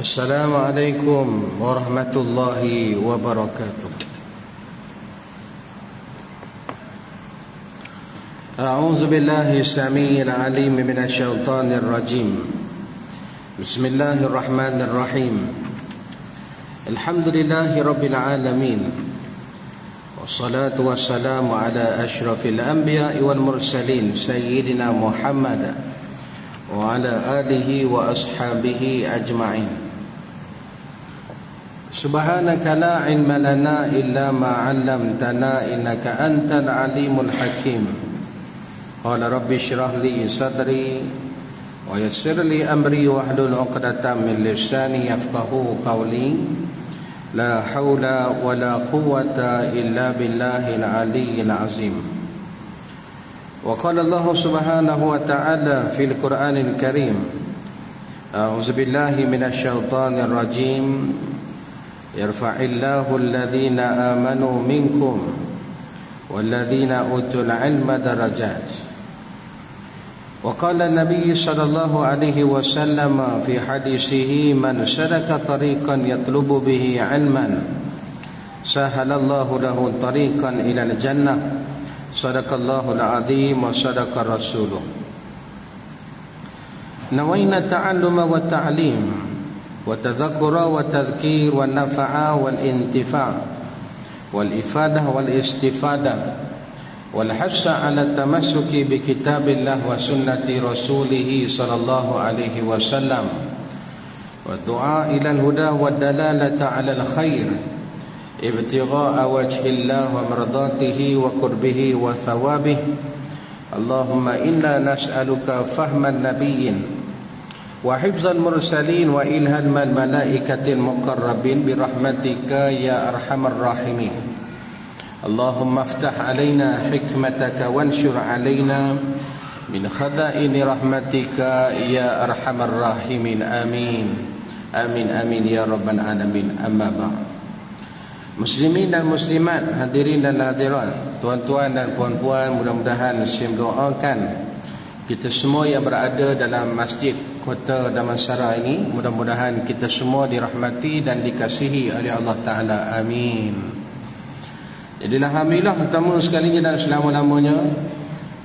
Assalamualaikum warahmatullahi wabarakatuh. A'udzu billahi as-sami'il 'alim minasy syaithanir rajim. Bismillahirrahmanirrahim. Alhamdulillahi rabbil alamin. Wassalatu wassalamu ala asyrafil anbiya'i wal mursalin sayyidina Muhammad wa ala alihi wa ashabihi ajma'in. Subhanaka la ilma lana illa ma 'allamtana innaka antal alimul hakim. Qala rabbi shrah li sadri wa yassir li amri wahlul 'uqdatam min lisani yafqahu qawli. La haula wa la quwwata illa billahil aliyyil azim. Wa qala Allah subhanahu wa ta'ala fil Qur'anil Karim. A'udzu billahi minasy syaithanir rajim. Yarfa'illahu alladhina amanu minkum walladhina utul ilma darajat. Wa qala an-nabiy sallallahu alaihi wasallam fi hadisihi man salaka tariqan yatlubu bihi ilman sahalallahu lahu tariqan ila al-jannah. Sadaqallahu al-azim wa sadaqa rasuluh. Nawayna ta'alluma wa ta'lim وتذكر والتذكير والنفع والانتفاع والإفادة والاستفادة والحث على التمسك بكتاب الله وسنة رسوله صلى الله عليه وسلم والدعاء إلى الهدى والدلالة على الخير ابتغاء وجه الله ومرضاته وقربه وثوابه. اللهم إنا نسألك فهم النبيين وحفظ المرسلين وإلهام الملائكة المقربين برحمتك يا أرحم الراحمين. اللهم افتح علينا حكمتك وانشر علينا من خزائن رحمتك يا أرحم الراحمين. آمين آمين آمين يا رب العالمين. أما بعد. Muslimin dan muslimat, hadirin dan hadirat, tuan-tuan dan puan-puan, mudah-mudahan saya mendoakan kita semua yang berada dalam masjid Kota Damansara ini, mudah-mudahan kita semua dirahmati dan dikasihi oleh Allah Ta'ala. Amin. Jadi alhamdulillah, pertama sekalinya dan selama-lamanya,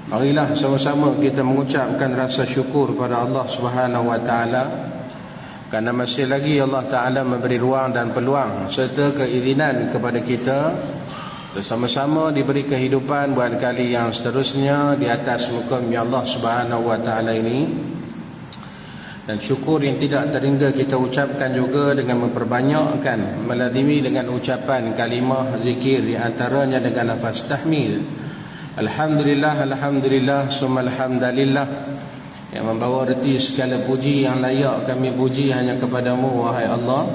marilah sama-sama kita mengucapkan rasa syukur kepada Allah Subhanahu Wa Ta'ala, kerana masih lagi Allah Ta'ala memberi ruang dan peluang serta keizinan kepada kita bersama-sama diberi kehidupan buat kali yang seterusnya di atas muka bumi Allah Subhanahu Wa Ta'ala ini. Dan syukur yang tidak terhingga kita ucapkan juga dengan memperbanyakkan, melazimi dengan ucapan kalimah zikir, di antaranya dengan lafaz tahmid. Alhamdulillah, alhamdulillah, summa alhamdulillah, yang membawa reti segala puji yang layak kami puji hanya kepadamu wahai Allah.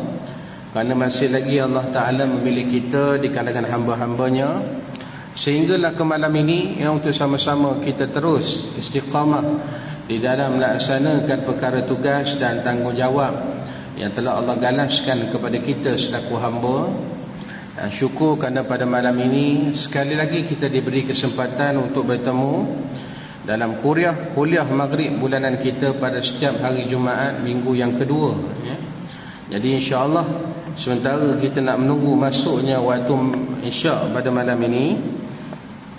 Kerana masih lagi Allah Ta'ala memilih kita di kalangan hamba-hambanya, sehinggalah ke malam ini yang untuk sama-sama kita terus istiqamah di dalam melaksanakan perkara tugas dan tanggungjawab yang telah Allah galaskan kepada kita selaku hamba. Dan syukur kerana pada malam ini sekali lagi kita diberi kesempatan untuk bertemu dalam kuliah maghrib bulanan kita pada setiap hari Jumaat minggu yang kedua, ya. Jadi insya-Allah sementara kita nak menunggu masuknya waktu isyak pada malam ini,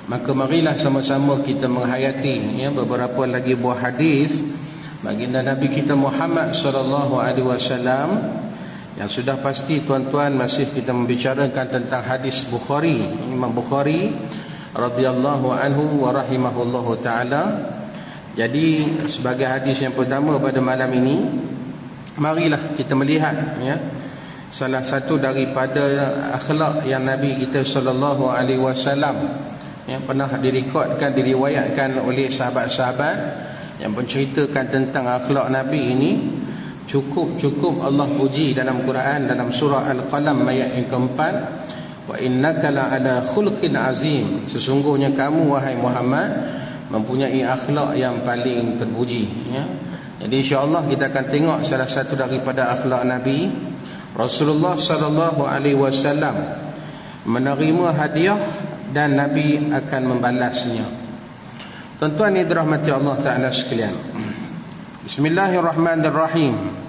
maka marilah sama-sama kita menghayati, ya, beberapa lagi buah hadis baginda Nabi kita Muhammad sallallahu alaihi wasallam Yang sudah pasti tuan-tuan masih kita membicarakan tentang hadis Bukhari, Imam Bukhari radhiyallahu anhu wa rahimahullahu taala. Jadi sebagai hadis yang pertama pada malam ini, marilah kita melihat ya, salah satu daripada akhlak yang Nabi kita sallallahu alaihi wasallam yang pernah direkodkan, diriwayatkan oleh sahabat-sahabat yang menceritakan tentang akhlak Nabi ini. Cukup Allah puji dalam Quran, dalam surah Al-Qalam ayat yang keempat, wa innaka la'ala khuluqin azim, sesungguhnya kamu wahai Muhammad mempunyai akhlak yang paling terpuji ya. Jadi insya-Allah kita akan tengok salah satu daripada akhlak Nabi. Rasulullah sallallahu alaihi wasallam menerima hadiah dan Nabi akan membalasnya. Tuan-tuan yang dirahmati Allah Taala sekalian, Bismillahirrahmanirrahim.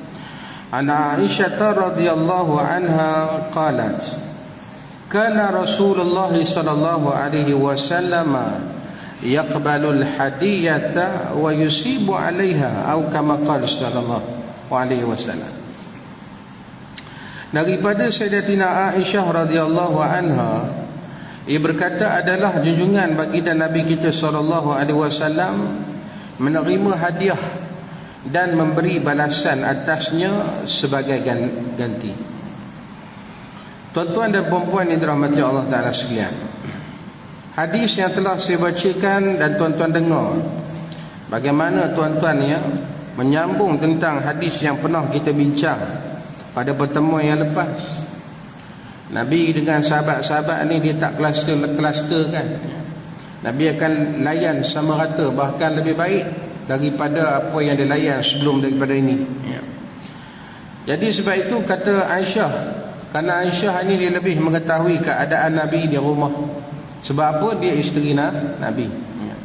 An Aisyah radhiyallahu anha qalat, kana Rasulullah sallallahu alaihi wasallam yaqbalu al-hadiyata wa yusibu 'alayha, atau kama qala sallallahu alaihi wasallam. Daripada Sayyidatina Aisyah radhiyallahu anha, ia berkata, adalah junjungan baginda Nabi kita sallallahu alaihi wasallam menerima hadiah dan memberi balasan atasnya sebagai ganti. Tuan-tuan dan puan-puan yang dirahmati Allah Taala sekalian, hadis yang telah saya bacakan dan tuan-tuan dengar, bagaimana tuan-tuan ya menyambung tentang hadis yang pernah kita bincang pada pertemuan yang lepas. Nabi dengan sahabat-sahabat ni dia tak cluster kan. Nabi akan layan sama rata, bahkan lebih baik daripada apa yang dia layan sebelum daripada ini ya. Jadi sebab itu kata Aisyah, kerana Aisyah ini dia lebih mengetahui keadaan Nabi di rumah. Sebab apa? Dia isteri Nabi ya.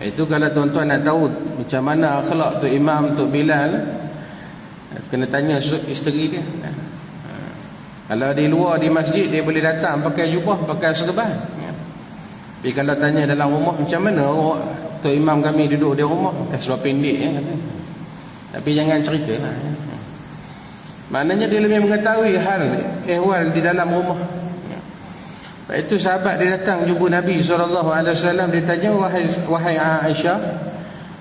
Itu kalau tuan-tuan nak tahu macam mana akhlak Tok Imam, Tok Bilal, kena tanya isteri dia ya. Kalau di luar di masjid dia boleh datang pakai jubah, pakai serban ya. Tapi kalau tanya dalam rumah, macam mana Tok Imam kami duduk di rumah, pakai seluar pendek ya, kata. Tapi jangan cerita lah ya. Maknanya dia lebih mengetahui hal ehwal di dalam rumah ya. Lepas itu sahabat dia datang jumpa Nabi SAW. Dia tanya, wahai Aisyah,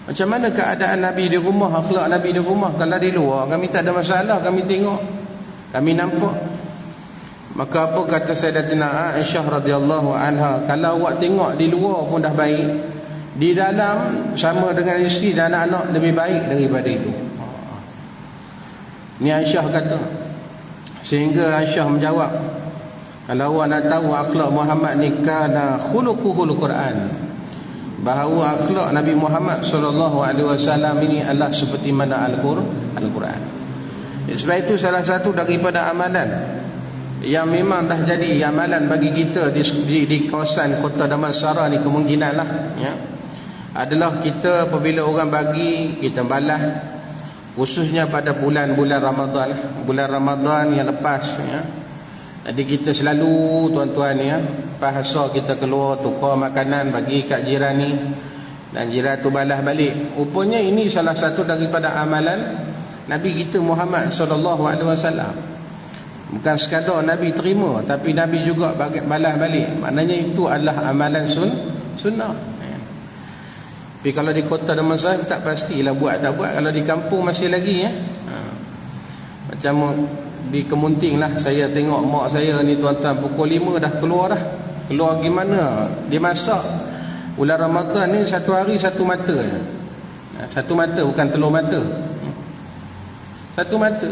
macam mana keadaan Nabi di rumah, akhlak Nabi di rumah? Kalau di luar kami tak ada masalah, kami tengok, kami nampak. Maka apa kata Sayyidatina Aisyah radhiyallahu anha, kalau awak tengok di luar pun dah baik, di dalam sama dengan isteri dan anak-anak lebih baik daripada itu. Ni Aisyah kata. Sehingga Aisyah menjawab, kalau awak nak tahu akhlak Muhammad ni, kana khuluquhul Quran, bahawa akhlak Nabi Muhammad sallallahu alaihi wasallam ini adalah seperti mana Al-Quran. Sebab itu salah satu daripada amalan yang memang dah jadi amalan bagi kita di kawasan kota Damansara ni, kemungkinan lah ya, adalah kita apabila orang bagi, kita balas, khususnya pada bulan-bulan Ramadan, bulan Ramadan yang lepas ya. Jadi kita selalu tuan-tuan ya, bahasa kita keluar tukar makanan bagi kat jiran ni, dan jiran tu balas balik. Rupanya ini salah satu daripada amalan Nabi kita Muhammad sallallahu alaihi wasallam. Bukan sekadar Nabi terima, tapi Nabi juga balas balik. Maknanya itu adalah amalan sunnah. Tapi kalau di kota Damansara tak pastilah buat tak buat. Kalau di kampung masih lagi ya. Macam di Kemunting lah, saya tengok mak saya ni tuan-tuan, pukul 5 dah keluar dah. Keluar gimana? Dia masak bulan Ramadan ni satu hari satu mata. Satu mata, bukan telur mata. Satu mata.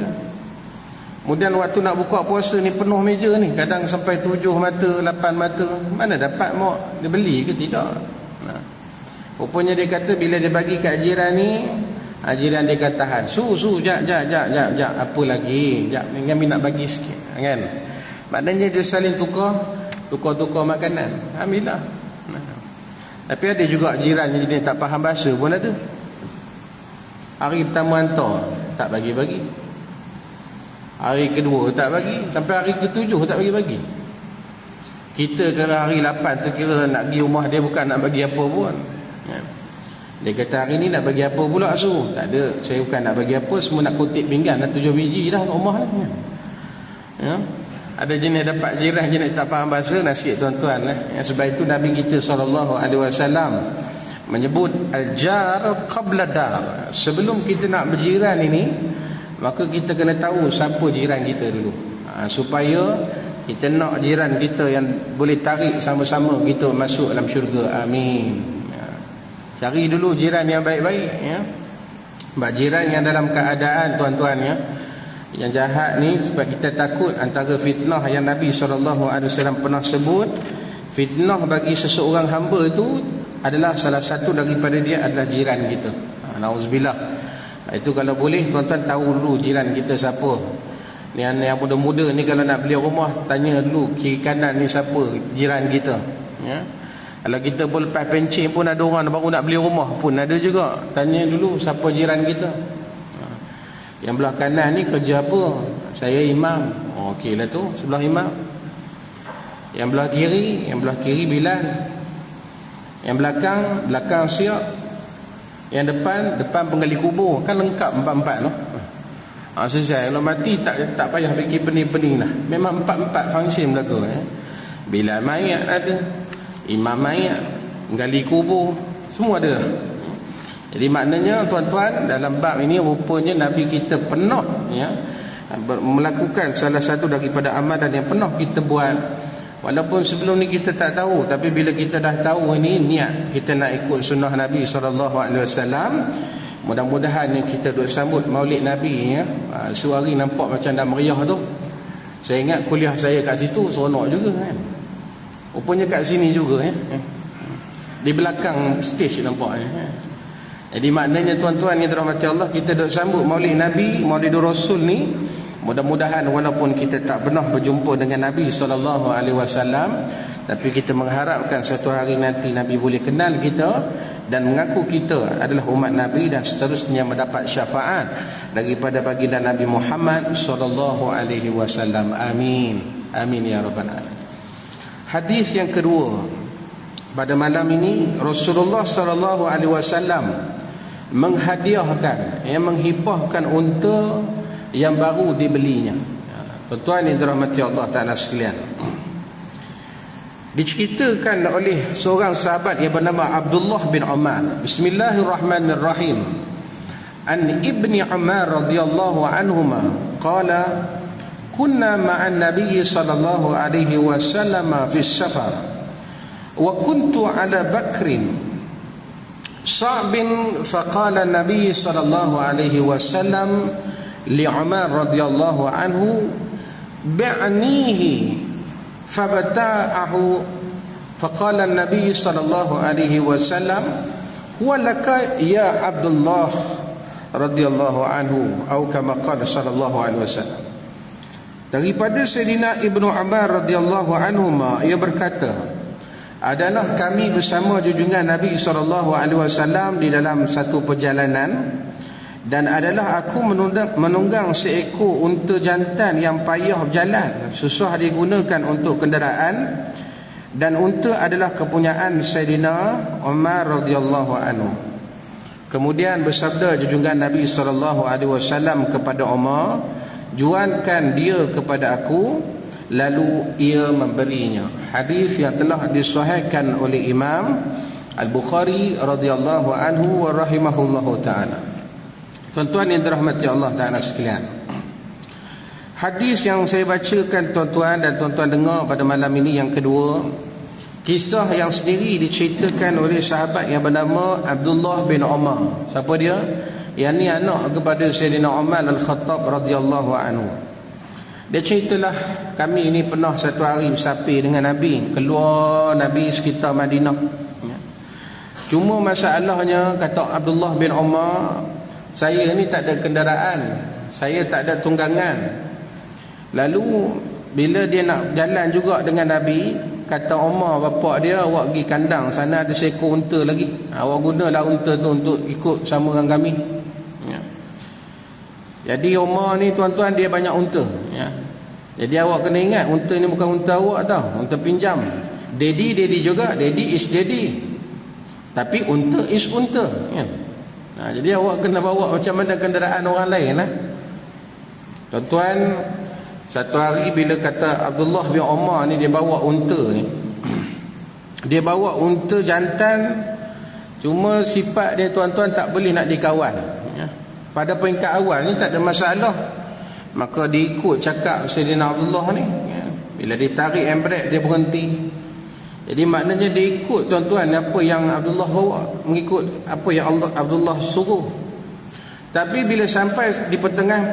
Kemudian waktu nak buka puasa ni penuh meja ni, kadang sampai 7 mata, 8 mata. Mana dapat mak? Dia beli ke tidak? Rupanya dia kata bila dia bagi kat jiran ni, jiran dia kata tahan. Jap. Apa lagi? Jap, kami nak bagi sikit. Kan? Maknanya dia saling tukar makanan. Alhamdulillah. Tapi ada juga jiran yang dia tak faham bahasa pun ada. Hari pertama hantar, tak bagi-bagi. Hari kedua tak bagi, sampai hari ketujuh tak bagi-bagi. Kita kira hari 8 tu kira nak pergi rumah dia, bukan nak bagi apa pun ya. Dia kata hari ni nak bagi apa pula suruh? Tak ada, saya bukan nak bagi apa, semua nak kutip pinggan dah 7 biji dah kat rumah ni ya. ya. Ada jenis dapat jiran, jenis tak faham bahasa, nasib tuan-tuan ya. Sebab itu Nabi kita SAW menyebut al-jar qabla dar. Sebelum kita nak berjiran ini, maka kita kena tahu siapa jiran kita dulu, supaya kita nak jiran kita yang boleh tarik sama-sama kita masuk dalam syurga. Amin ya. Cari dulu jiran yang baik-baik ya. Jiran yang dalam keadaan tuan-tuan ya, yang jahat ni, sebab kita takut antara fitnah yang Nabi SAW pernah sebut. Fitnah bagi seseorang hamba itu adalah salah satu daripada dia adalah jiran kita. Nauzubillah. Itu kalau boleh tuan-tuan tahu dulu jiran kita siapa. Yang muda-muda ni kalau nak beli rumah, tanya dulu kiri kanan ni siapa jiran kita ya. Kalau kita pun lepas pencen pun ada orang baru nak beli rumah pun ada juga, tanya dulu siapa jiran kita. Yang belah kanan ni kerja apa? Saya imam. Okey lah tu, sebelah imam. Yang belah kiri Bilal. Yang belakang siap. Yang depan penggali kubur. Kan lengkap empat-empat tu. Selesai. Kalau mati tak payah fikir pening-pening lah. Memang empat-empat function belaka ya. Bilal mayat ada, imam mayat, gali kubur, semua ada. Jadi maknanya tuan-tuan, dalam bab ini rupanya Nabi kita pernah ya, melakukan salah satu daripada amalan yang pernah kita buat. Walaupun sebelum ni kita tak tahu, tapi bila kita dah tahu ini niat kita nak ikut sunnah Nabi SAW, mudah-mudahan kita duk sambut maulid Nabi ya. Suari nampak macam dah meriah tu. Saya ingat kuliah saya kat situ seronok juga kan. Rupanya kat sini juga ya. Di belakang stage nampak ya. Jadi maknanya tuan-tuan yang dirahmati Allah, kita duk sambut maulid Nabi, maulidur Rasul ni. Mudah-mudahan walaupun kita tak pernah berjumpa dengan Nabi SAW, tapi kita mengharapkan satu hari nanti Nabi boleh kenal kita dan mengaku kita adalah umat Nabi, dan seterusnya mendapat syafaat daripada baginda Nabi Muhammad SAW. Amin. Amin ya rabbal alamin. Hadis yang kedua pada malam ini, Rasulullah SAW menghadiahkan, menghibahkan unta yang baru dibelinya. Tuan-tuan yang dirahmati Allah Ta'ala sekalian, diceritakan oleh seorang sahabat yang bernama Abdullah bin Umar. Bismillahirrahmanirrahim. An ibni Umar radhiyallahu anhuma qala kunna ma'an nabiy sallallahu alaihi wasallam fi safar wa kuntu ala bakrin صعب فقال النبي صلى الله عليه وسلم لعمر رضي الله عنه بعنيه فبتاعه فقال النبي صلى الله عليه وسلم هو لك يا عبد الله رضي الله عنه أو كما قال صلى الله عليه وسلم. Daripada Sayyidina Ibnu Umar radhiyallahu anhuma, ia berkata, adalah kami bersama junjungan Nabi SAW di dalam satu perjalanan, dan adalah aku menunggang seekor unta jantan yang payah berjalan, susah digunakan untuk kenderaan, dan unta adalah kepunyaan Sayyidina Umar radhiyallahu anhu. Kemudian bersabda junjungan Nabi SAW kepada Umar, jualkan dia kepada aku. Lalu ia memberinya. Hadis yang telah disahihkan oleh Imam Al-Bukhari radhiyallahu anhu wa rahimahullahu ta'ala. Tuan-tuan yang dirahmati Allah Ta'ala sekalian, hadis yang saya bacakan tuan-tuan dan tuan-tuan dengar pada malam ini yang kedua, kisah yang sendiri diceritakan oleh sahabat yang bernama Abdullah bin Umar. Siapa dia? Yang ni anak kepada Sayyidina Umar Al-Khattab radhiyallahu anhu. Dia ceritalah, kami ni pernah satu hari bersafir dengan Nabi, keluar Nabi sekitar Madinah. Cuma masalahnya, kata Abdullah bin Umar, saya ni tak ada kenderaan, saya tak ada tunggangan. Lalu bila dia nak jalan juga dengan Nabi, kata Umar bapak dia, awak pergi kandang sana ada seekor unta lagi, awak gunalah unta tu untuk ikut sama dengan kami. Jadi Umar ni tuan-tuan dia banyak unta ya. Jadi awak kena ingat, unta ni bukan unta awak tau, unta pinjam. Daddy juga, daddy is daddy, tapi unta is unta ya. Jadi awak kena bawa macam mana kenderaan orang lain lah. Tuan-tuan, Satu hari bila kata Abdullah bin Umar ni, dia bawa unta ni. Dia bawa unta jantan, cuma sifat dia tuan-tuan tak boleh nak dikawal, ya. Pada peringkat awal ni tak ada masalah. Maka dia ikut cakap Sayyidina Abdullah ni, ya. Bila ditarik handbrake dia berhenti. Jadi maknanya dia ikut tuan-tuan apa yang Abdullah bawa, mengikut apa yang Abdullah suruh. Tapi bila sampai di pertengahan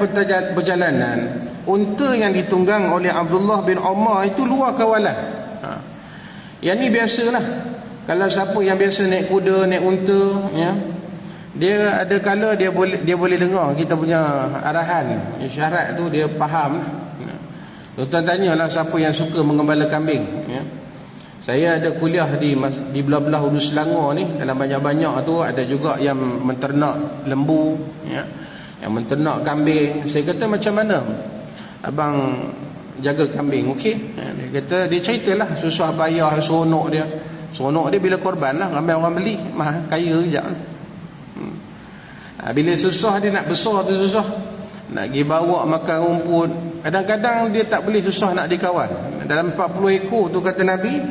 perjalanan, unta yang ditunggang oleh Abdullah bin Umar itu luar kawalan. Yang ni biasalah. Kalau siapa yang biasa naik kuda, naik unta, ya, dia ada kala dia boleh dengar kita punya arahan, isyarat tu dia faham. Tuan-tuan tanyalah siapa yang suka mengembala kambing, ya. Saya ada kuliah di belah-belah Hulu Selangor ni. Dalam banyak-banyak tu ada juga yang menternak lembu, ya, yang menternak kambing. Saya kata, macam mana abang jaga kambing? Okey, ya, dia kata, dia ceritalah susah payah seronok dia. Seronok dia bila korban lah, ramai orang beli, mah kaya kejap. Bila susah dia nak besar tu susah, nak pergi bawa makan rumput. Kadang-kadang dia tak boleh, susah nak dikawal. Dalam 40 ekor tu kata Nabi,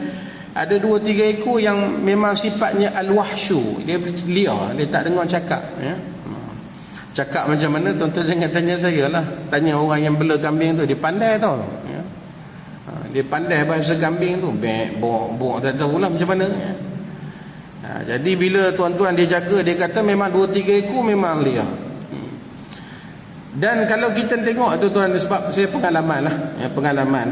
ada 2-3 ekor yang memang sifatnya al-wahsyu, dia liar, dia tak dengar cakap, ya. Cakap macam mana tuan-tuan jangan tanya saya lah, tanya orang yang bela kambing tu, dia pandai tau, ya. Dia pandai bahasa kambing tu, bok tak tahu lah macam mana, ya. Jadi bila tuan-tuan dia jaga, dia kata memang 2-3 ekor memang liar. Dan kalau kita tengok tuan-tuan, sebab saya pengalaman lah, ya, pengalaman.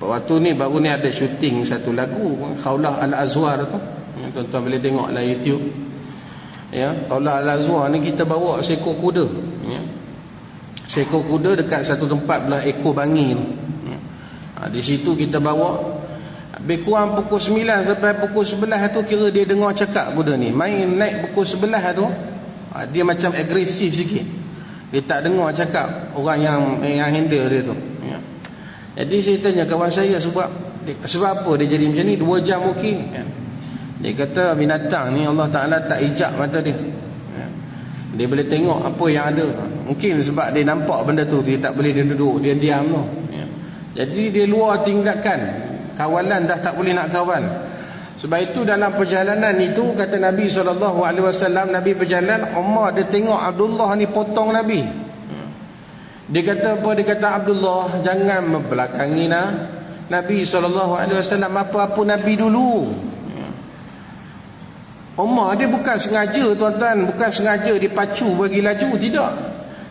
Waktu ni baru ni ada syuting satu lagu Khawlah Al-Azwar tu, ya, tuan-tuan boleh tengok lah YouTube, ya. Khawlah Al-Azwar ni kita bawa seekor kuda, ya. Seekor kuda dekat satu tempat belah Ekor Bangi tu, ya. Di situ kita bawa. Lebih kurang pukul 9 sampai pukul 11 tu, kira dia dengar cakap kuda ni. Main naik pukul 11 tu, dia macam agresif sikit. Dia tak dengar cakap orang yang handle dia tu, ya. Jadi saya tanya kawan saya, sebab apa dia jadi macam ni? 2 jam okey, ya. Dia kata binatang ni Allah Ta'ala tak hijab mata dia, ya. Dia boleh tengok apa yang ada. Mungkin sebab dia nampak benda tu, dia tak boleh dia duduk, dia diam tu, ya. Jadi dia luar tingkatkan, kawalan dah tak boleh nak kawal. Sebab itu dalam perjalanan itu kata Nabi SAW, Nabi berjalan, Umar dia tengok Abdullah ni potong Nabi. Dia kata apa? Dia kata, Abdullah jangan membelakangi Nabi SAW, apa-apa Nabi dulu. Umar dia bukan sengaja tuan-tuan, bukan sengaja dipacu bagi laju, tidak.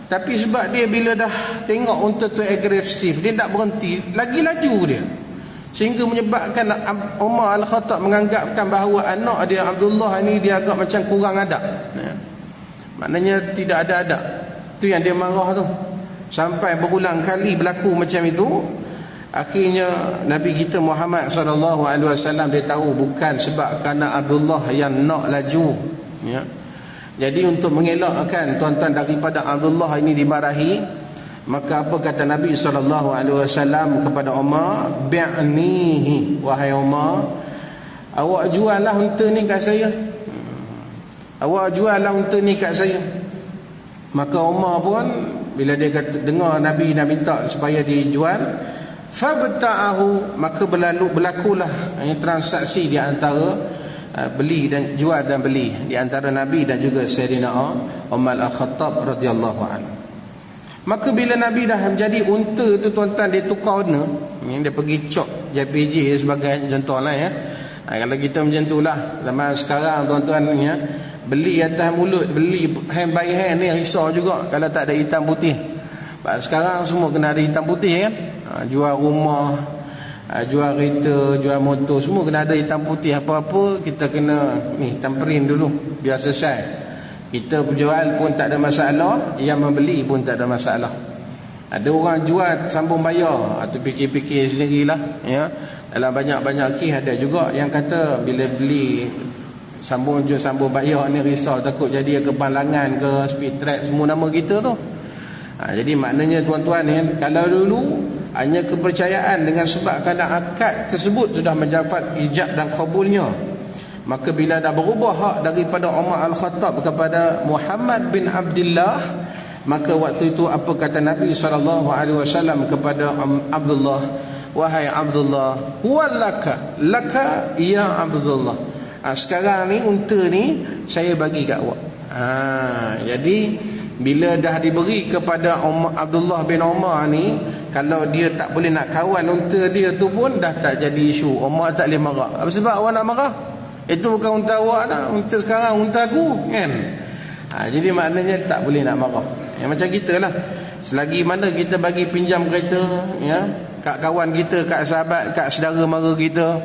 Tapi sebab dia bila dah tengok unta tu agresif, dia tak berhenti, lagi laju dia. Sehingga menyebabkan Umar Al-Khattab menganggapkan bahawa anak dia Abdullah ini dia agak macam kurang adab, ya. Maknanya tidak ada adab. Itu yang dia marah tu. Sampai berulang kali berlaku macam itu. Akhirnya Nabi kita Muhammad SAW dia tahu bukan sebab kerana Abdullah yang nak laju, ya. Jadi untuk mengelakkan tuan-tuan daripada Abdullah ini dimarahi, maka apa kata Nabi SAW kepada Umar? Bi'nihi, wahai Umar, awak juallah unta ni kat saya. Awak juallah unta ni kat saya. Maka Umar pun bila dia kata, dengar Nabi nak minta supaya dijual, fabta'ahu, maka berlakulah transaksi di antara beli dan jual dan beli di antara Nabi dan juga Sayyidina Umar Al-Khattab radhiyallahu anhu. Maka bila Nabi dah menjadi unta tu tuan-tuan, dia tukar warna, dia pergi cop JPJ sebagai contoh lah, ya. Kalau kita macam tu lah zaman sekarang tuan-tuan, ya, beli atas mulut, beli hand by hand ni risau juga kalau tak ada hitam putih. Sekarang semua kena ada hitam putih, kan. Jual rumah, jual kereta, jual motor, semua kena ada hitam putih. Apa-apa kita kena ni tamperin dulu biar selesai. Kita jual pun tak ada masalah, yang membeli pun tak ada masalah. Ada orang jual sambung bayar, atau fikir-fikir sendirilah, ya. Dalam banyak-banyak kes ada juga yang kata bila beli sambung bayar ni risau takut jadi kebalangan ke speed trap semua nama kita tu. Jadi maknanya tuan-tuan ni, kalau dulu hanya kepercayaan dengan sebab kerana akad tersebut sudah mendapat ijab dan kabulnya, maka bila dah berubah hak daripada Umar Al-Khattab kepada Muhammad bin Abdullah, Maka waktu itu apa kata Nabi SAW kepada Abdullah, wahai Abdullah, huwalaka laka ya Abdullah, sekarang ni unta ni saya bagi kat awak. Jadi bila dah diberi kepada Abdullah bin Umar ni, kalau dia tak boleh nak kawan unta dia tu pun dah tak jadi isu. Umar tak boleh marah. Apa sebab awak nak marah? Itu bukan unta awak dah, unta sekarang unta aku, kan? Jadi maknanya tak boleh nak marah. Macam kita lah, selagi mana kita bagi pinjam kereta kat kawan kita, kat sahabat, kat saudara mara kita,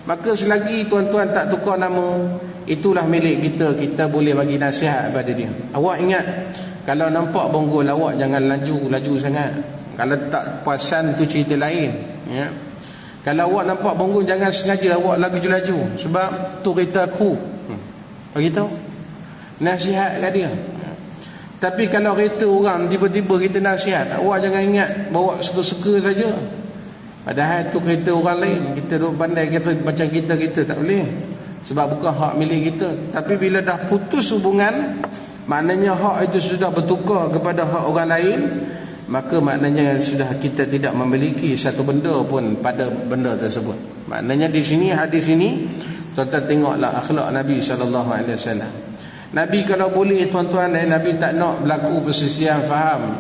maka selagi tuan-tuan tak tukar nama, itulah milik kita. Kita boleh bagi nasihat pada dia. Awak ingat, kalau nampak bonggol awak jangan laju sangat. Kalau tak puasan tu cerita lain, Kalau awak nampak bonggol jangan sengaja awak laju-laju, sebab tu kereta aku. Beritahu, nasihat kat dia. Tapi kalau kereta orang tiba-tiba kita nasihat, awak jangan ingat bawa suka-suka saja. Padahal tu kereta orang lain. Kita duk pandai kata macam kita tak boleh, sebab bukan hak milik kita. Tapi bila dah putus hubungan, maknanya hak itu sudah bertukar kepada hak orang lain, maka maknanya sudah kita tidak memiliki satu benda pun pada benda tersebut. Maknanya di sini, hadis ini, tuan-tuan tengoklah akhlak Nabi SAW. Nabi kalau boleh tuan-tuan, Nabi tak nak berlaku perselisihan faham,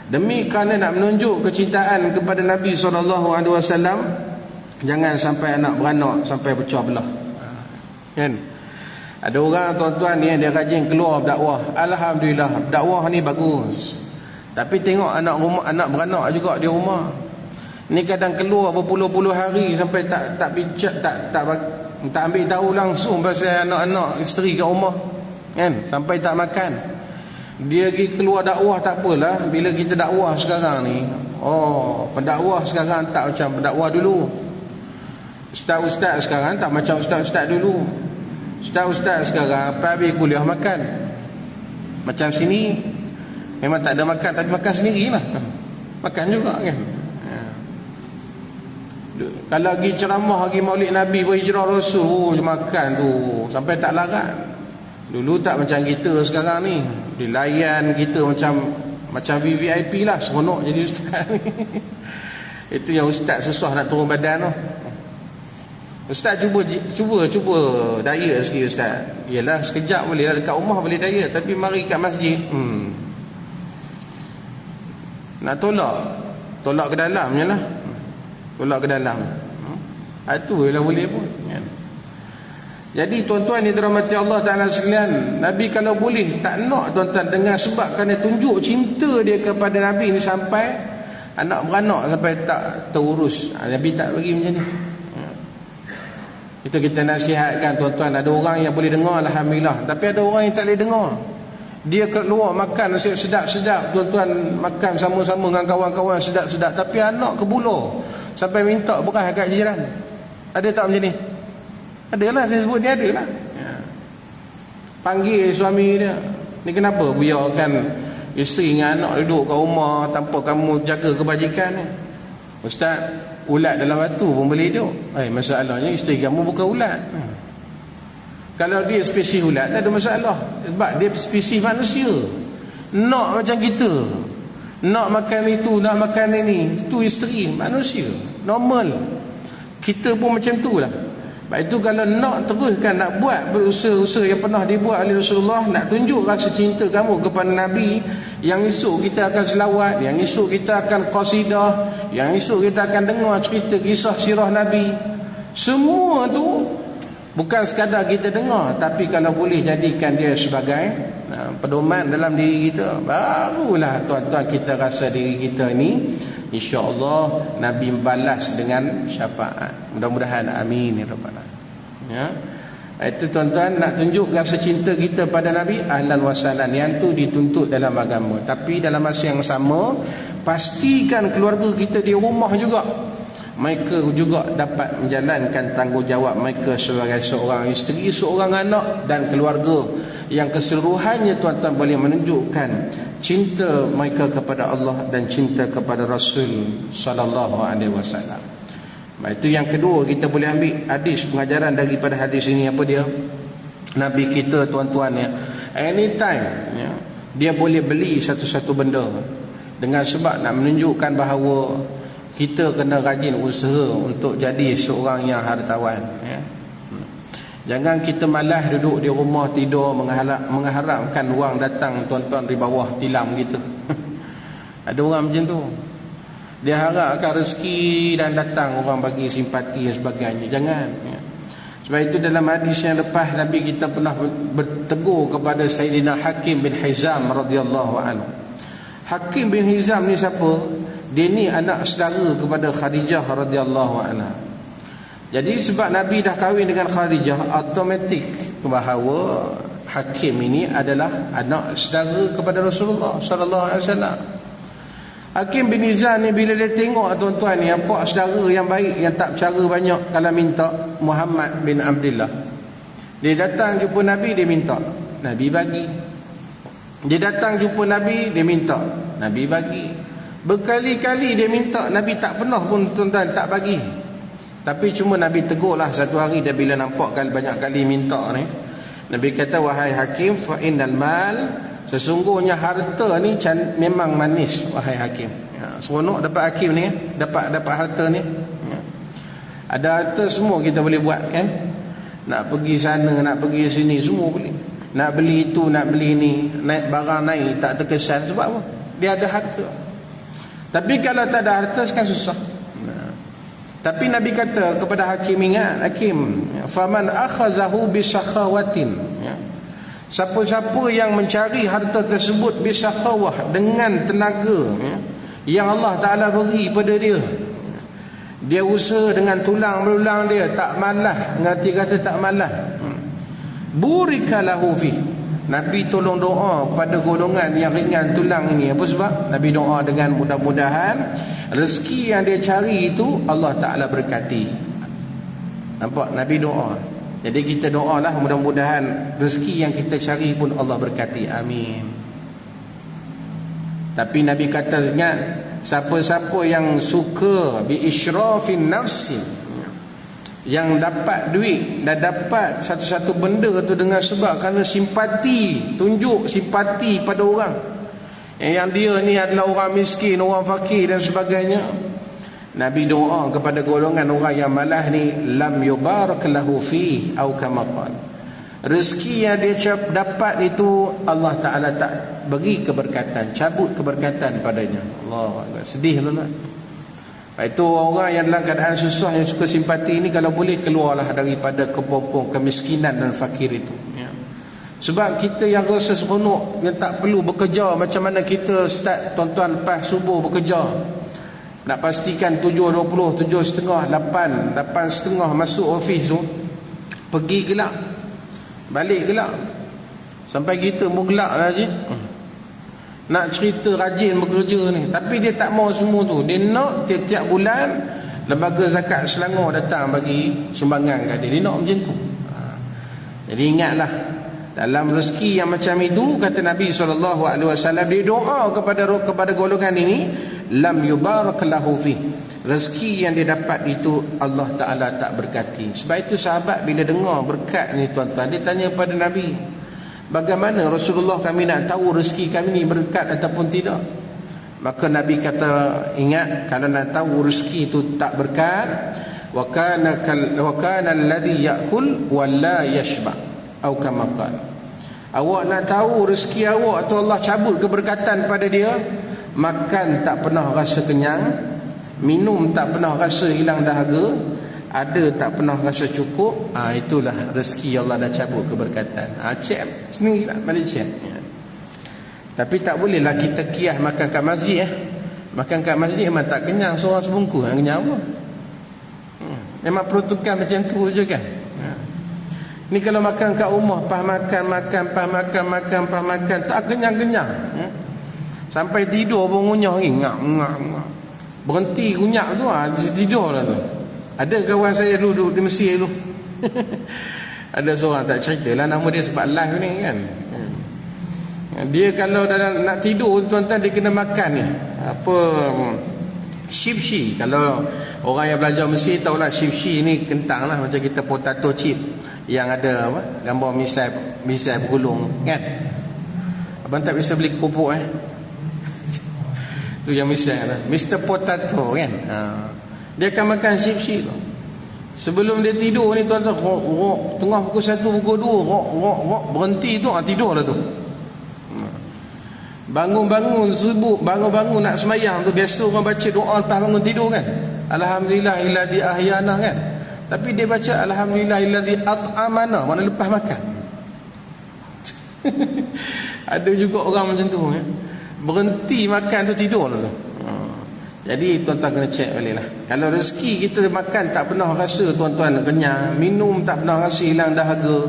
demi kerana nak menunjuk kecintaan kepada Nabi SAW, jangan sampai anak beranak sampai pecah belah, kan? Ada orang tuan-tuan ni dia rajin keluar berdakwah, alhamdulillah dakwah ni bagus, tapi tengok anak beranak juga di rumah ni, kadang keluar berpuluh-puluh hari sampai tak ambil tahu langsung pasal anak-anak isteri kat rumah, kan? Sampai tak makan. Dia pergi keluar dakwah tak apalah. Bila kita dakwah sekarang ni, pendakwah sekarang tak macam pendakwah dulu. Ustaz-ustaz sekarang tak macam ustaz-ustaz dulu. Ustaz-ustaz sekarang habis kuliah makan. Macam sini memang tak ada makan, tapi makan sendirilah. Makan juga, kan? Kalau pergi ceramah, pergi maulid Nabi, berhijrah Rasul, makan tu sampai tak larat. Dulu tak macam kita sekarang ni, dilayan kita macam VVIP lah, seronok jadi ustaz. Itu yang ustaz susah nak turun badan tu. Ustaz cuba diet sikit ustaz. Yalah sekejap boleh lah, dekat rumah boleh diet, tapi mari kat masjid nak tolak ke dalam je lah. Tolak ke dalam, itu lah boleh pun, kan? Jadi tuan-tuan yang dirahmati Allah Ta'ala sekalian, Nabi kalau boleh tak nak tuan-tuan dengar, sebab kerana tunjuk cinta dia kepada Nabi ni sampai anak beranak sampai tak terurus. Nabi tak bagi macam ni. Itu kita nasihatkan tuan-tuan. Ada orang yang boleh dengar, alhamdulillah, tapi ada orang yang tak boleh dengar. Dia keluar makan sedap-sedap, tuan-tuan, makan sama-sama dengan kawan-kawan sedap-sedap, tapi anak kebulo sampai minta beras kat jiran. Ada tak macam ni? Adalah, saya sebut dia adalah. Panggil suami dia, ni kenapa biarkan isteri dengan anak duduk kat rumah tanpa kamu jaga kebajikan ni? Ustaz, ulat dalam batu pun boleh hidup. Masalahnya isteri kamu bukan ulat. Kalau dia spesies ulat tak ada masalah, sebab dia spesies manusia. Nak macam kita, nak makan itu, nak makan ini, itu isteri manusia normal. Kita pun macam tu lah. Sebab itu kalau nak teruskan, nak buat berusaha-usaha yang pernah dibuat oleh Rasulullah, nak tunjuk rasa cinta kamu kepada Nabi, yang esok kita akan selawat, yang esok kita akan qasidah, yang esok kita akan dengar cerita kisah sirah Nabi. Semua tu bukan sekadar kita dengar, tapi kalau boleh jadikan dia sebagai pedoman dalam diri kita, barulah tuan-tuan kita rasa diri kita ni insya-Allah Nabi balas dengan syafaat. Mudah-mudahan amin ya rabbal alamin. Itu tuan-tuan, nak tunjuk rasa cinta kita pada Nabi, ahlan wa sahlan, yang tu dituntut dalam agama. Tapi dalam masa yang sama, pastikan keluarga kita di rumah juga, mereka juga dapat menjalankan tanggungjawab mereka sebagai seorang isteri, seorang anak dan keluarga, yang keseluruhannya tuan-tuan boleh menunjukkan cinta mereka kepada Allah dan cinta kepada Rasul sallallahu alaihi wasallam. Itu yang kedua, kita boleh ambil hadis, pengajaran daripada hadis ini. Apa dia? Nabi kita tuan-tuan ya, anytime dia boleh beli satu-satu benda dengan sebab nak menunjukkan bahawa kita kena rajin usaha untuk jadi seorang yang hartawan, ya. Jangan kita malas duduk di rumah tidur mengharapkan orang datang tuan-tuan di bawah tilam kita. Ada orang macam tu. Dia harapkan rezeki dan datang orang bagi simpati dan sebagainya. Jangan, ya. Sebab itu dalam hadis yang lepas Nabi kita pernah bertegur kepada Sayyidina Hakim bin Hizam radhiyallahu anhu. Hakim bin Hizam ni siapa? Dia ni anak saudara kepada Khadijah radhiyallahu anha. Jadi sebab Nabi dah kahwin dengan Khadijah, automatik bahawa Hakim ini adalah anak saudara kepada Rasulullah sallallahu alaihi wasallam. Hakim bin Hizam ni bila dia tengok tuan-tuan ni nampak saudara yang baik yang tak bercara banyak kalau minta, Muhammad bin Abdullah. Dia datang jumpa Nabi, dia minta, Nabi bagi. Dia datang jumpa Nabi, dia minta, Nabi bagi. Berkali-kali dia minta, Nabi tak pernah pun tuan-tuan tak bagi. Tapi cuma Nabi tegurlah satu hari dia bila nampak banyak kali minta ni. Nabi kata, wahai Hakim, fa innal mal, sesungguhnya harta ni memang manis, wahai Hakim. Ya, seronok dapat Hakim ni, dapat harta ni. Ya. Ada harta semua kita boleh buat, kan? Nak pergi sana, nak pergi sini, semua boleh. Nak beli itu, nak beli ni, naik barang naik tak terkesan. Sebab apa? Dia ada harta. Tapi kalau tak ada harta kan susah. Tapi Nabi kata kepada Hakim, ingat Hakim, faman akhazahu bisakhawatin, ya. Siapa-siapa yang mencari harta tersebut bisakhawah, dengan tenaga, ya, yang Allah Ta'ala beri pada dia, dia usaha dengan tulang belulang dia, tak malas, ngerti kata tak malas, burika lahu fi. Nabi tolong doa pada golongan yang ringan tulang ini. Apa sebab? Nabi doa dengan mudah-mudahan rezeki yang dia cari itu Allah Ta'ala berkati. Nampak? Nabi doa. Jadi kita doalah mudah-mudahan rezeki yang kita cari pun Allah berkati. Amin. Tapi Nabi kata, ingat, siapa-siapa yang suka bi israfin nafsi, yang dapat duit dan dapat satu-satu benda tu dengan sebab kerana simpati, tunjuk simpati pada orang yang dia ni adalah orang miskin, orang fakir dan sebagainya, Nabi doa kepada golongan orang yang malas ni, lam yubarak lahu fi au kama qala, rezeki yang dia dapat itu Allah Ta'ala tak bagi keberkatan, cabut keberkatan padanya. Allah Akbar. Sedih lah. Itu orang yang dalam keadaan susah, yang suka simpati ni, kalau boleh keluarlah daripada kepompong kemiskinan dan fakir itu, ya. Sebab kita yang rasa seronok, yang tak perlu bekerja, macam mana kita start tuan-tuan lepas subuh bekerja, nak pastikan 7.20, 7.30, 8, 8.30 masuk ofis tu, pergi gelap, balik gelap, sampai kita mau gelap lah je. Nak cerita rajin bekerja ni, tapi dia tak mau semua tu. Dia nak tiap-tiap bulan Lembaga Zakat Selangor datang bagi sumbangan kat dia. Dia nak macam tu. Jadi ingatlah, dalam rezeki yang macam itu, kata Nabi SAW, dia doa kepada golongan ini, lam yubarak lahu fi, rezeki yang dia dapat itu Allah Ta'ala tak berkati. Sebab itu sahabat bila dengar berkat ni tuan-tuan, dia tanya pada Nabi, bagaimana Rasulullah kami nak tahu rezeki kami ni berkat ataupun tidak? Maka Nabi kata, ingat, kalau nak tahu rezeki itu tak berkat, wa kana alladhi ya'kul wa la yashba atau kama qala, awak nak tahu rezeki awak tu Allah cabut keberkatan pada dia, makan tak pernah rasa kenyang, minum tak pernah rasa hilang dahaga, ada tak pernah rasa cukup, itulah rezeki Allah dah cabut keberkatan. Cek sendiri lah, balik cek, ya. Tapi tak bolehlah kita kias makan kat masjid, makan kat masjid memang tak kenyang, seorang sebungkus kenyang apa. Memang peruntukan macam tu je kan. Ni kalau makan kat rumah, pas makan, tak kenyang-kenyang, sampai tidur pun ngunyah ngak. Berhenti kunyak tu, tidur lah tu. Ada kawan saya dulu di Mesir dulu. Ada seorang, tak ceritalah nama dia sebab live ni kan. Dia kalau dalam nak tidur tuan-tuan, dia kena makan ni apa, shipshi. Kalau orang yang belajar Mesir tahulah shipshi ni kentang lah, macam kita potato chip yang ada apa, gambar misai bergulung kan. Abang tak biasa beli kerupuk tu yang misal Mr. Potato kan. Dia akan makan sip-sip tu. Sebelum dia tidur ni tuan-tuan, tengah pukul 1, pukul 2, berhenti tu, tidur dah tu. Bangun-bangun subuh, bangun-bangun nak semayang tu, biasa orang baca doa lepas bangun tidur kan. Alhamdulillahilladzi ahyana kan. Tapi dia baca alhamdulillahilladzi at'amana, makna lepas makan. Ada juga orang macam tu kan. Berhenti makan tu, tidur lah tu. Jadi tuan-tuan kena cek balik lah. Kalau rezeki kita makan tak pernah rasa tuan-tuan kenyang, minum tak pernah rasa hilang dahaga,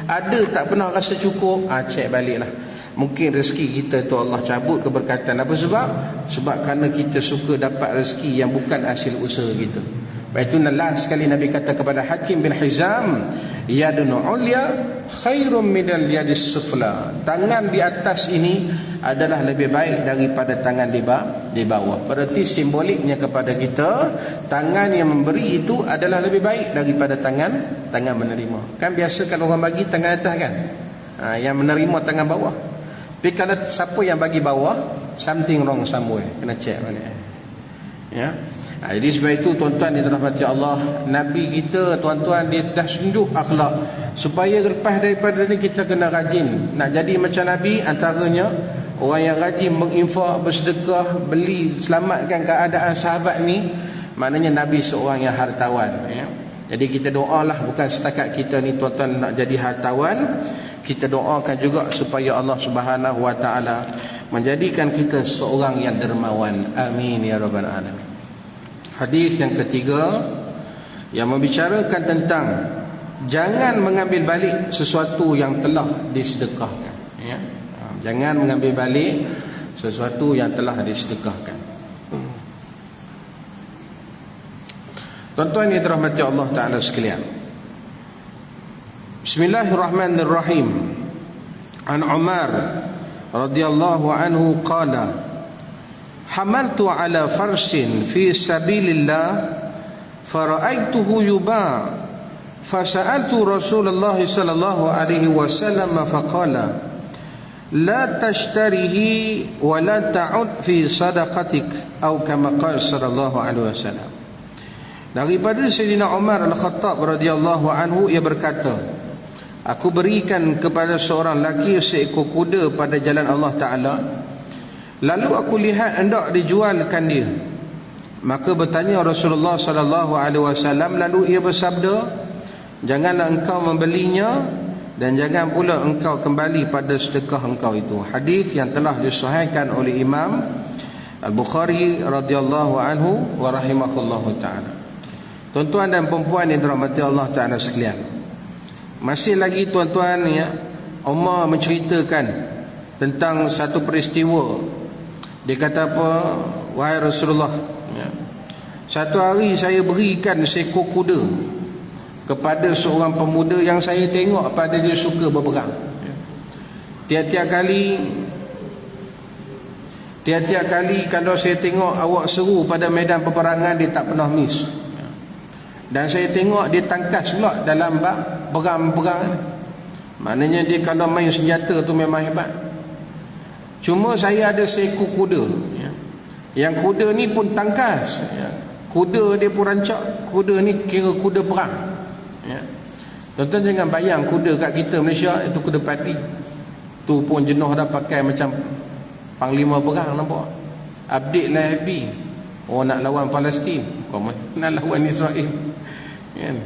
ada tak pernah rasa cukup, cek balik lah. Mungkin rezeki kita tu Allah cabut keberkatan. Apa sebab? Sebab kerana kita suka dapat rezeki yang bukan hasil usaha kita. Baik itu last sekali Nabi kata kepada Hakim bin Hizam, yadun ulya khairum minal yadis sufla. Tangan di atas ini adalah lebih baik daripada tangan di bawah. Berarti simboliknya kepada kita, tangan yang memberi itu adalah lebih baik daripada tangan menerima. Kan biasa kalau orang bagi tangan atas kan, yang menerima tangan bawah. Tapi kalau siapa yang bagi bawah, something wrong somewhere. Kena check balik. Ya. Jadi sebab itu tuan-tuan yang dirahmati Allah, Nabi kita tuan-tuan dia dah tunjuk akhlak. Supaya lepas daripada ni kita kena rajin nak jadi macam Nabi. Antaranya orang yang rajin menginfak, bersedekah, beli, selamatkan keadaan sahabat ni, maknanya Nabi seorang yang hartawan ya. Jadi kita doalah, bukan setakat kita ni tuan-tuan nak jadi hartawan, kita doakan juga supaya Allah Subhanahu Wa Taala menjadikan kita seorang yang dermawan. Amin ya rabbal alamin. Hadis yang ketiga yang membicarakan tentang jangan mengambil balik sesuatu yang telah disedekahkan ya. Jangan mengambil balik sesuatu yang telah disedekahkan. Tuan-tuan yang dirahmati Allah Ta'ala sekalian, Bismillahirrahmanirrahim. An Umar radhiyallahu anhu qala, hamaltu ala farsin fi sabilillah fara'aituhu yuba' fasa'altu Rasulullah sallallahu alaihi wasallam faqala la tashtarihi wa la ta'ud fi sadaqatik atau kama qala sallallahu alaihi wasallam. Daripada Sayyidina Umar Al-Khattab radhiyallahu anhu, ia berkata, aku berikan kepada seorang lelaki seekor kuda pada jalan Allah Ta'ala. Lalu aku lihat hendak dijualkan dia. Maka bertanya Rasulullah sallallahu alaihi wasallam, lalu ia bersabda, janganlah engkau membelinya dan jangan pula engkau kembali pada sedekah engkau itu. Hadis yang telah disahihkan oleh Imam Al-Bukhari radhiyallahu anhu wa rahimahullahu taala. Tuan-tuan dan puan-puan yang dirahmati Allah Taala sekalian, masih lagi tuan-tuan ya, Umar menceritakan tentang satu peristiwa. Dia kata apa? Wahai Rasulullah ya, satu hari saya berikan seekor kuda kepada seorang pemuda yang saya tengok pada dia suka berperang. Tiap-tiap kali kalau saya tengok awak seru pada medan peperangan, dia tak pernah miss. Dan saya tengok dia tangkas pula dalam bab perang. Maknanya dia kalau main senjata tu memang hebat. Cuma saya ada seekor kuda ya. Yang kuda ni pun tangkas ya. Kuda dia pun rancak. Kuda ni kira kuda perang ya. Tuan-tuan jangan bayang kuda kat kita Malaysia itu kuda parti. Tu pun jenuh dah pakai macam panglima perang, nampak. Update lah happy. Oh nak lawan Palestin, nak lawan Israel kan.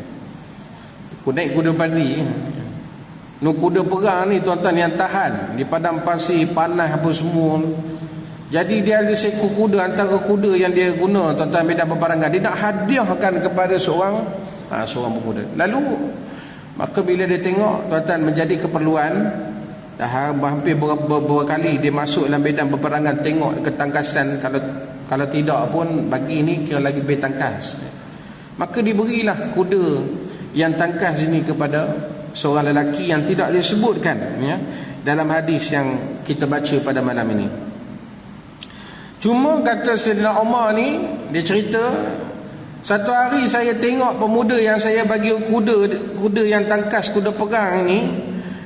Naik kuda parti nu kuda perang ni tuan-tuan yang tahan di padang pasir panas apa semua. Jadi dia ada seekor kuda, antara kuda yang dia guna tuan-tuan medan peperangan, dia nak hadiahkan kepada seorang pemuda. Lalu maka bila dia tengok tuan-tuan menjadi keperluan, dah hampir beberapa kali dia masuk dalam medan peperangan, tengok ketangkasan, kalau tidak pun bagi ni kira lagi lebih tangkas. Maka diberilah kuda yang tangkas ini kepada seorang lelaki yang tidak disebutkan ya, dalam hadis yang kita baca pada malam ini. Cuma kata Sayyidina Umar ni, dia cerita, satu hari saya tengok pemuda yang saya bagi kuda yang tangkas, kuda perang ni,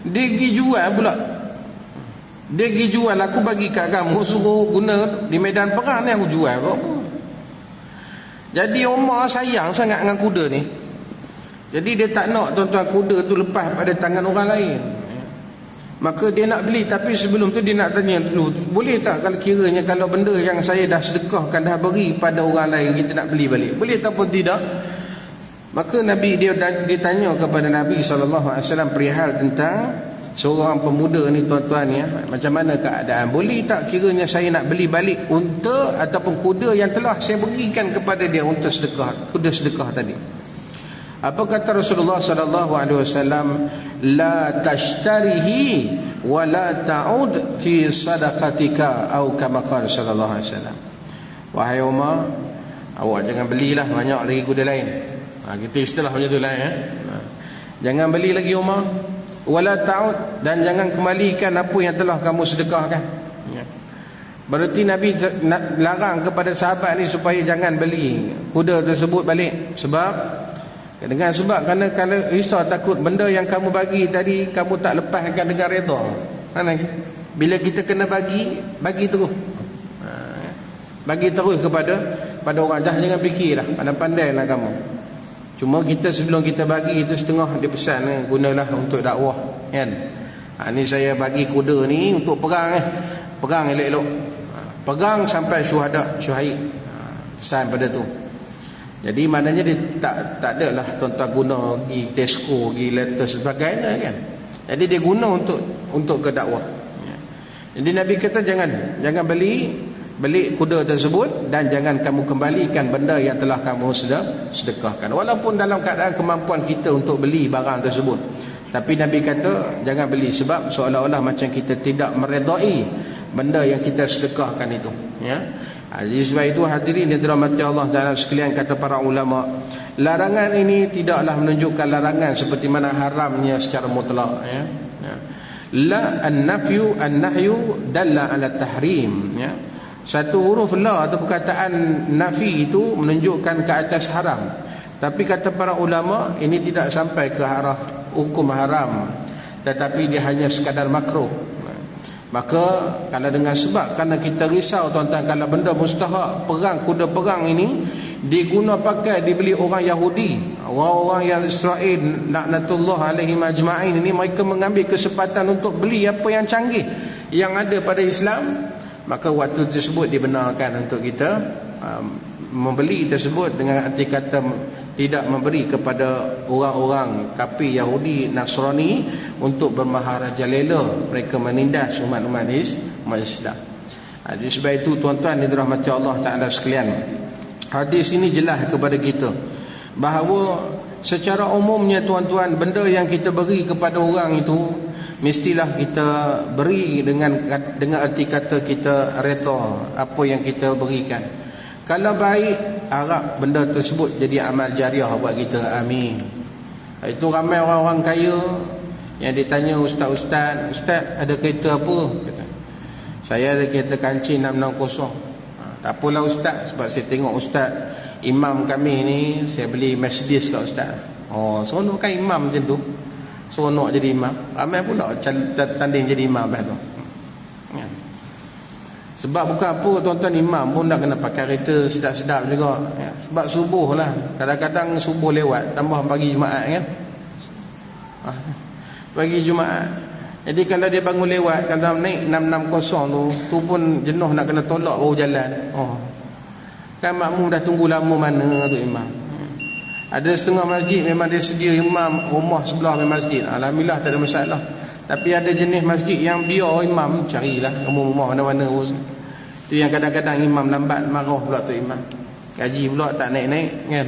dia pergi jual pula. Dia pergi jual, aku bagi kat kamu, suruh guna di medan perang ni, aku jual kau. Jadi Umar sayang sangat dengan kuda ni. Jadi dia tak nak tuan-tuan kuda tu lepas pada tangan orang lain. Maka dia nak beli, tapi sebelum tu dia nak tanya dulu, boleh tak kalau kiranya kalau benda yang saya dah sedekahkan, dah beri pada orang lain, kita nak beli balik, boleh ataupun tidak? Maka Nabi dia tanya kepada Nabi SAW perihal tentang seorang pemuda ni tuan-tuan ya, macam mana keadaan, boleh tak kiranya saya nak beli balik unta ataupun kuda yang telah saya berikan kepada dia untuk sedekah, kuda sedekah tadi. Apa kata Rasulullah SAW? La tashtarihi wa la ta'ud fi sadaqatika, atau kama qala sallallahu alaihi wasallam. Wahai Umar, awak jangan belilah banyak lagi kuda lain. Kita istilah macam itulah ya. Jangan beli lagi Umar, wala ta'ud, dan jangan kembalikan apa yang telah kamu sedekahkan. Ya. Berarti Nabi larang kepada sahabat ni supaya jangan beli kuda tersebut balik. Sebab kerana kalau risau takut benda yang kamu bagi tadi kamu tak lepaskan dengan redha. Bila kita kena bagi terus. Bagi terus kepada orang. Jangan fikirlah, pandai-pandailah kamu. Cuma kita sebelum kita bagi itu setengah dia pesan, gunalah untuk dakwah kan. Ni saya bagi kuda ni untuk perang perang elok-elok. Perang sampai syuhid. Pesan pada tu. Jadi maknanya dia tak adalah tuan-tuan guna pergi Tesco, pergi letter sebagainya kan. Jadi dia guna untuk ke dakwah. Jadi Nabi kata jangan beli kuda tersebut, dan jangan kamu kembalikan benda yang telah kamu sedekahkan. Walaupun dalam keadaan kemampuan kita untuk beli barang tersebut, tapi Nabi kata jangan beli, sebab seolah-olah macam kita tidak meredai benda yang kita sedekahkan itu ya. Jadi sebab itu hadirin yang dirahmati Allah Taala sekalian, kata para ulama, larangan ini tidaklah menunjukkan larangan seperti mana haramnya secara mutlak ya. La an-nafyu an-nahyu dalla ala tahrim ya. Satu huruf la atau perkataan nafi itu menunjukkan ke atas haram, tapi kata para ulama ini tidak sampai ke arah hukum haram, tetapi dia hanya sekadar makruh. Maka kalau dengan sebab kerana kita risau tuan-tuan, kalau benda mustahak perang, kuda perang ini diguna pakai dibeli orang Yahudi, orang-orang yang Israel laknatullah alaihim ajma'in ini, mereka mengambil kesempatan untuk beli apa yang canggih yang ada pada Islam, maka waktu tersebut dibenarkan untuk kita membeli tersebut dengan arti kata tidak memberi kepada orang-orang kafir Yahudi Nasrani untuk bermaharajalela, mereka menindas umat-umat Islam. Jadi sebab itu tuan-tuan yang dirahmati Allah Taala sekalian, hadis ini jelas kepada kita bahawa secara umumnya tuan-tuan, benda yang kita beri kepada orang itu mestilah kita beri dengan arti kata kita redha apa yang kita berikan. Kalau baik, harap benda tersebut jadi amal jariah buat kita. Amin. Itu ramai orang-orang kaya yang ditanya ustaz, ada kereta apa? Kata, saya ada kereta kancing 660. Tak apalah ustaz, sebab saya tengok ustaz imam kami ni, saya beli Mercedes kat ustaz. Oh, seronok kan imam macam tu. Seronok jadi imam. Ramai pula tanding jadi imam tu. Sebab bukan apa tuan-tuan, imam pun nak kena pakai kereta sedap-sedap juga ya. Sebab subuh lah, kadang-kadang subuh lewat, tambah pagi Jumaat kan. Pagi Jumaat. Jadi kalau dia bangun lewat, kalau naik 660 tu pun jenuh nak kena tolak baru jalan. Kan makmum dah tunggu lama mana tu imam. Ada setengah masjid memang dia sedia imam, rumah sebelah dengan masjid, alhamdulillah tak ada masalah. Tapi ada jenis masjid yang biar imam, carilah kamu rumah mana-mana pun. Itu yang kadang-kadang imam lambat, marah pula tu imam. Gaji pula tak naik-naik kan.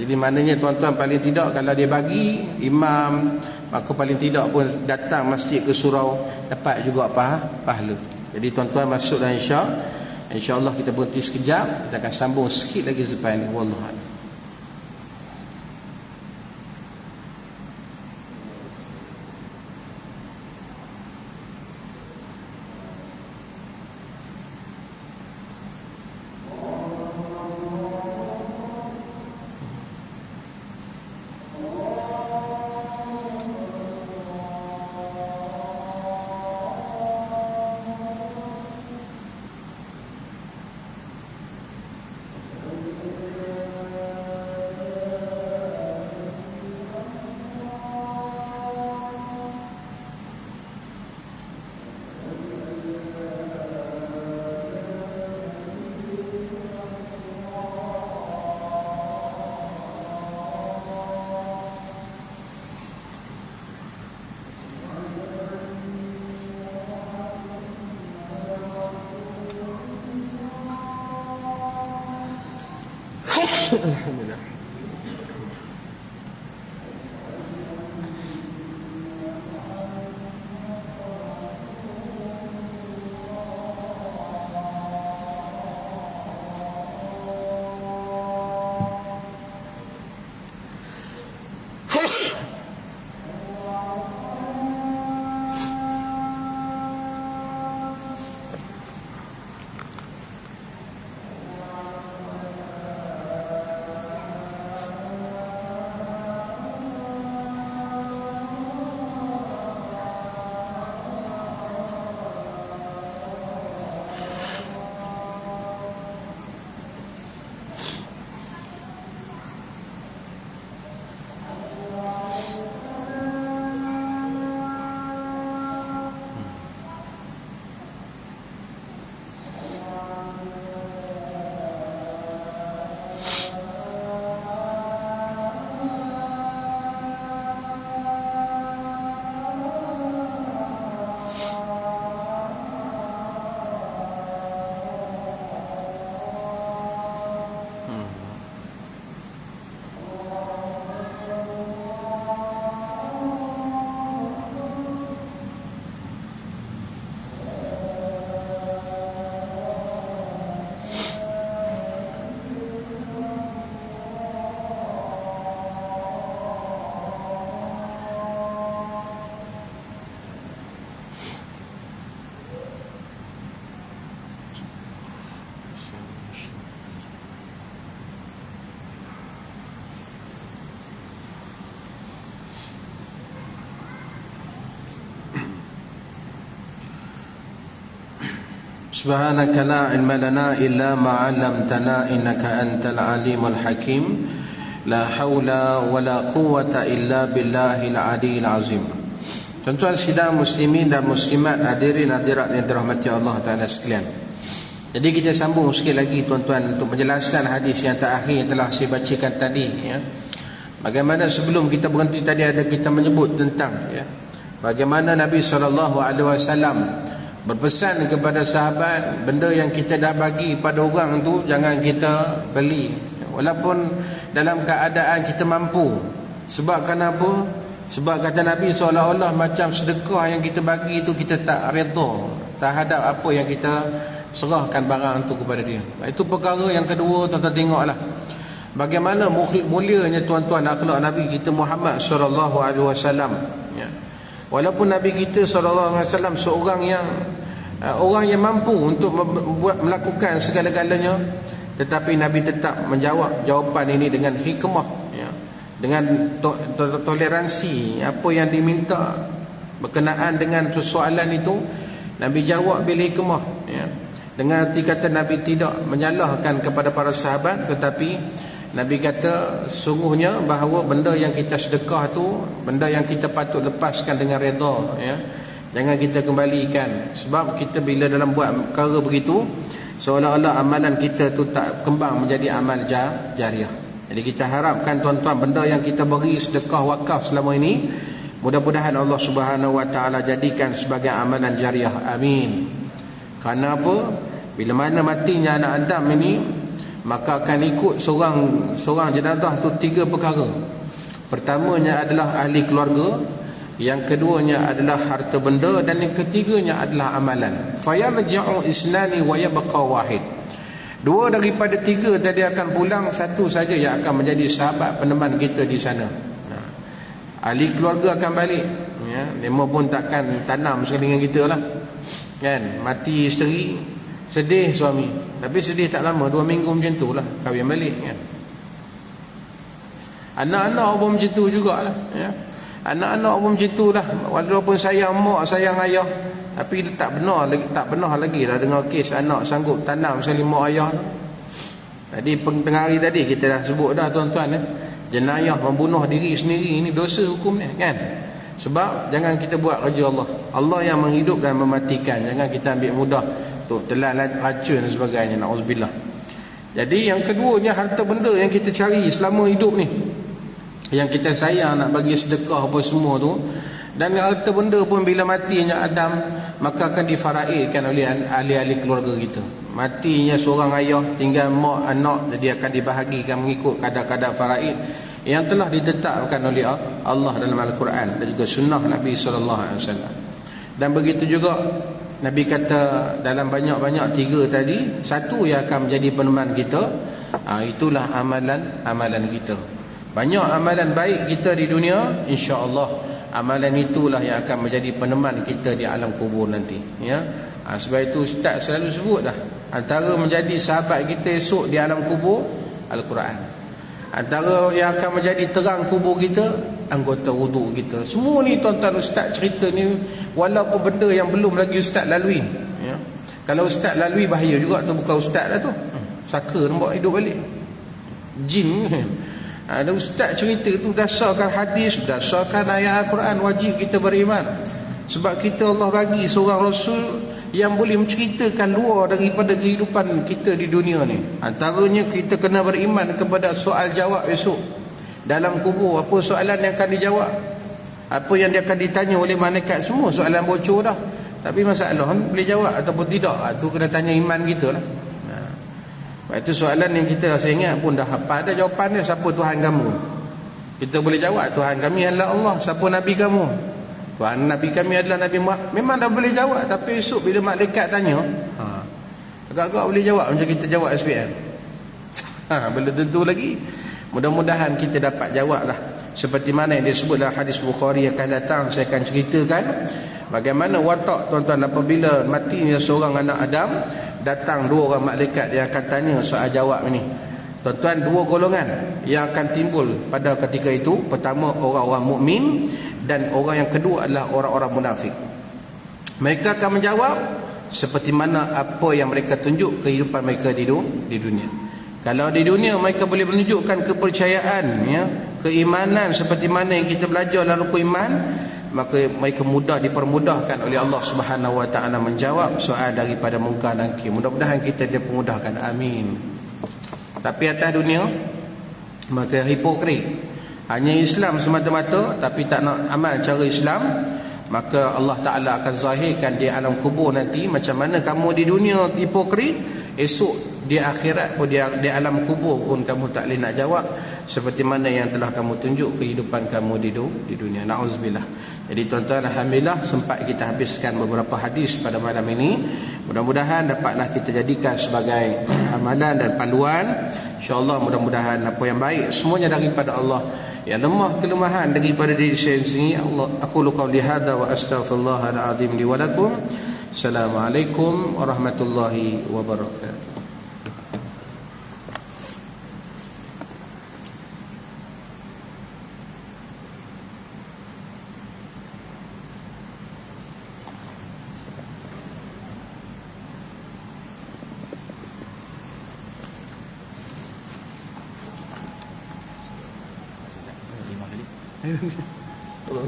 Jadi maknanya tuan-tuan, paling tidak kalau dia bagi imam, maka paling tidak pun datang masjid ke surau dapat juga pahala. Jadi tuan-tuan masuk dalam insya-Allah kita berhenti sekejap, kita akan sambung sikit lagi selepas ini. Wallahu a'lam. Alhamdulillah. Subhanaka la ilma lana illa ma 'allamtana innaka antal alimul hakim. La haula wala quwwata illa billahil aliyil azim. Tuan-tuan sidang muslimin dan muslimat, hadirin hadirat yang dirahmati Allah Taala sekalian. Jadi kita sambung sikit lagi tuan-tuan untuk penjelasan hadis yang terakhir yang telah saya bacakan tadi, ya. Bagaimana sebelum kita berhenti tadi ada kita menyebut tentang, ya, bagaimana Nabi SAW berpesan kepada sahabat, benda yang kita dah bagi pada orang tu jangan kita beli, walaupun dalam keadaan kita mampu. Sebab kenapa? Sebab kata Nabi seolah-olah macam sedekah yang kita bagi itu kita tak redha terhadap apa yang kita serahkan barang itu kepada dia. Itu perkara yang kedua. Tuan-tuan tengoklah bagaimana mulianya tuan-tuan akhlak Nabi kita Muhammad SAW, ya. Walaupun Nabi kita SAW seorang yang orang yang mampu untuk melakukan segala-galanya, tetapi Nabi tetap menjawab jawapan ini dengan hikmah, ya, dengan toleransi. Apa yang diminta berkenaan dengan persoalan itu Nabi jawab bil hikmah, ya. Dengan arti kata Nabi tidak menyalahkan kepada para sahabat, tetapi Nabi kata sungguhnya bahawa benda yang kita sedekah tu benda yang kita patut lepaskan dengan redha, ya. Jangan kita kembalikan. Sebab kita bila dalam buat perkara begitu, seolah-olah amalan kita tu tak kembang menjadi amal jariah. Jadi kita harapkan tuan-tuan benda yang kita beri sedekah wakaf selama ini, mudah-mudahan Allah Subhanahu Wa Taala jadikan sebagai amalan jariah. Amin. Kerana apa? Bila mana matinya anak Adam ini, maka akan ikut seorang jenazah tu 3 perkara. Pertamanya adalah ahli keluarga, yang keduanya adalah harta benda, dan yang ketiganya adalah amalan. Fayarja'u isnani wa yabqa wahid. 2 daripada 3 tadi akan pulang, 1 saja yang akan menjadi sahabat peneman kita di sana. Ahli keluarga akan balik, ya. Mereka pun takkan tanam sekali dengan kita lah, kan. Mati isteri, sedih suami, tapi sedih tak lama, 2 minggu macam tu lah kahwin balik, kan. Anak-anak pun macam tu jugalah, ya. Anak-anak pun macam tu lah. Walaupun sayang mak, sayang ayah, tapi tak benar lagi lah dengan kes anak sanggup tanam sekali mak ayah. Tadi tengah hari tadi kita dah sebut dah tuan-tuan, jenayah membunuh diri sendiri ini dosa hukum ni, kan. Sebab jangan kita buat kerja Allah. Allah yang menghidup dan mematikan. Jangan kita ambil mudah untuk telan racun dan sebagainya, na'udzubillah. Jadi yang keduanya harta benda yang kita cari selama hidup ni, yang kita sayang nak bagi sedekah apa semua tu. Dan harta benda pun bila matinya Adam, maka akan difaraidkan oleh ahli-ahli keluarga kita. matinya seorang ayah, tinggal mak anak, jadi akan dibahagikan mengikut kadar-kadar faraid yang telah ditetapkan oleh Allah dalam Al-Quran dan juga sunnah Nabi SAW. Dan begitu juga Nabi kata dalam banyak-banyak 3 tadi, satu yang akan menjadi peneman kita, itulah amalan kita. Banyak amalan baik kita di dunia, insya-Allah amalan itulah yang akan menjadi peneman kita di alam kubur nanti, ya. Sebab itu Ustaz selalu sebut dah, antara menjadi sahabat kita esok di alam kubur, Al-Quran. Antara yang akan menjadi terang kubur kita, anggota wuduk kita. Semua ni tuan-tuan Ustaz cerita ni, walaupun benda yang belum lagi Ustaz lalui, ya. Kalau Ustaz lalui bahaya juga tu, bukan Ustaz dah tu, saka nampak hidup balik, jin. Ada Ustaz cerita tu berdasarkan hadis, berdasarkan ayat Al-Quran, wajib kita beriman. Sebab kita Allah bagi seorang Rasul yang boleh menceritakan luar daripada kehidupan kita di dunia ni. Antaranya kita kena beriman kepada soal jawab esok dalam kubur. Apa soalan yang akan dijawab, apa yang dia akan ditanya oleh malaikat, semua soalan bocor dah. Tapi masalah boleh jawab ataupun tidak, tu kena tanya iman kita lah. Itu soalan yang kita rasa ingat pun dah hafal dah jawapan dia. Siapa Tuhan kamu? Kita boleh jawab, Tuhan kami adalah Allah. Siapa Nabi kamu? Tuhan Nabi kami adalah Nabi Muhammad. Memang dah boleh jawab. Tapi esok bila malaikat tanya, agak-agak boleh jawab macam kita jawab SPM. Belum tentu lagi. Mudah-mudahan kita dapat jawab lah. Seperti mana yang disebut dalam hadis Bukhari yang akan datang, saya akan ceritakan bagaimana watak tuan-tuan apabila matinya seorang anak Adam, datang 2 orang malaikat yang akan tanya soal jawab ini. Tuan-tuan, 2 golongan yang akan timbul pada ketika itu. Pertama, orang-orang mukmin, dan orang yang kedua adalah orang-orang munafik. Mereka akan menjawab seperti mana apa yang mereka tunjuk kehidupan mereka di dunia. Kalau di dunia mereka boleh menunjukkan kepercayaan, ya, keimanan seperti mana yang kita belajar dalam rukun iman, maka mereka mudah dipermudahkan oleh Allah Subhanahu wa taala menjawab soal daripada mungkar dan nakir. Mudah-mudahan kita dipermudahkan, amin. Tapi atas dunia maka hipokrit, hanya Islam semata-mata tapi tak nak amal cara Islam, maka Allah Taala akan zahirkan di alam kubur nanti macam mana kamu di dunia hipokrit, esok di akhirat pun di alam kubur pun kamu tak boleh nak jawab seperti mana yang telah kamu tunjuk kehidupan kamu di dunia. Na'udzubillah. Jadi tuan-tuan, alhamdulillah sempat kita habiskan beberapa hadis pada malam ini. Mudah-mudahan dapatlah kita jadikan sebagai amalan dan panduan. InsyaAllah mudah-mudahan apa yang baik semuanya daripada Allah, yang lemah kelemahan daripada diri saya sendiri. Aku qauli hadza wa astaghfirullahal azim li wa lakum. Assalamualaikum warahmatullahi wabarakatuh. Hello.